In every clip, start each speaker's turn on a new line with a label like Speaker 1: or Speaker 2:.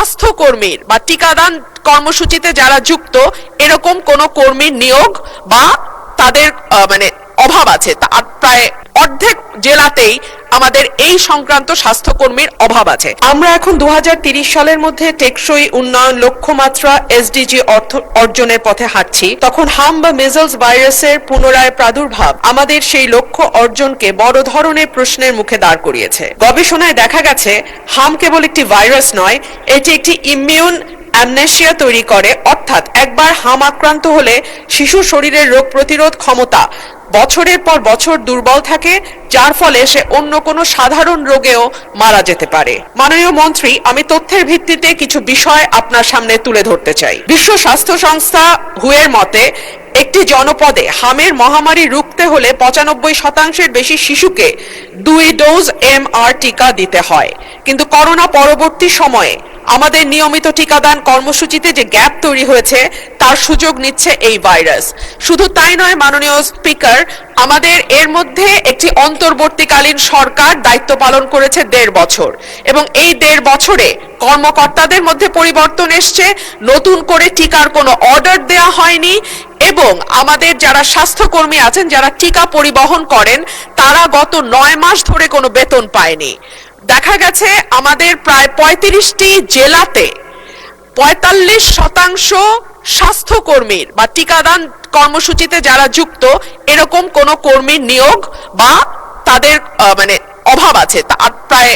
Speaker 1: স্বাস্থ্যকর্মীর বা টিকাদান কর্মসূচিতে যারা যুক্ত এরকম কোনো কর্মীর নিয়োগ বা তাদের অভাব আছে। প্রায় অর্ধেক জেলাতেই আমাদের এই সংক্রান্ত স্বাস্থ্যকর্মীর অভাব আছে। আমরা এখন 2030 সালের মধ্যে টেকসই উন্নয়ন লক্ষ্যমাত্রা এসডিজি অর্জনের পথে হাঁটছি। তখন হাম বা মেজলস ভাইরাসের পুনরায় প্রাদুর্ভাব আমাদের সেই লক্ষ্য অর্জনকে বড় ধরনের প্রশ্নের মুখে দাঁড় করিয়েছে। গবেষণায় দেখা গেছে হাম কেবল একটি ভাইরাস নয়, এটি একটি ইমিউন অ্যামনেশিয়া তৈরি করে, অর্থাৎ একবার হাম আক্রান্ত হলে শিশুর শরীরের রোগ প্রতিরোধ ক্ষমতা বছরের পর বছর দুর্বল থাকে, যার ফলে সে অন্য কোনো সাধারণ রোগেও মারা যেতে পারে। মাননীয় মন্ত্রী, আমি তথ্যের ভিত্তিতে কিছু বিষয় আপনার সামনে তুলে ধরতে চাই। বিশ্ব স্বাস্থ্য সংস্থা হুয়ের মতে একটি জনপদে হামের মহামারী রুখতে হলে 95% বেশি শিশুকে 2 ডোজ MR টিকা দিতে হয়। কিন্তু করোনা পরবর্তী সময়ে আমাদের নিয়মিত টিকাদান কর্মসূচিতে যে গ্যাপ তৈরি হয়েছে তার সুযোগ নিচ্ছে এই ভাইরাস। শুধু তাই নয় মাননীয় স্পিকার, আমাদের এর মধ্যে একটি অন্তর্বর্তীকালীন সরকার দায়িত্ব পালন করেছে 1.5 বছর, এবং এই 1.5 বছরে কর্মকর্তাদের মধ্যে পরিবর্তন এসছে, নতুন করে টিকার কোনো অর্ডার দেয়া হয়নি, এবং আমাদের যারা স্বাস্থ্যকর্মী আছেন যারা টিকা পরিবহন করেন তারা গত 9 মাস ধরে কোনো বেতন পায়নি। দেখা গেছে আমাদের প্রায় 35টি জেলাতে 45% স্বাস্থ্যকর্মীর বা টিকাদান কর্মসূচিতে যারা যুক্ত এরকম কোনো কর্মীর নিয়োগ বা তাদের অভাব আছে। প্রায়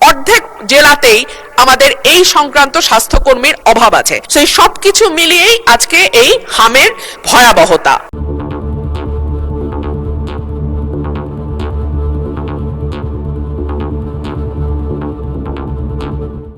Speaker 1: অর্ধেক জেলাতেই আমাদের এই সংক্রান্ত স্বাস্থ্যকর্মীর অভাব আছে। সেই সবকিছু মিলিয়েই আজকে এই হামের ভয়াবহতা।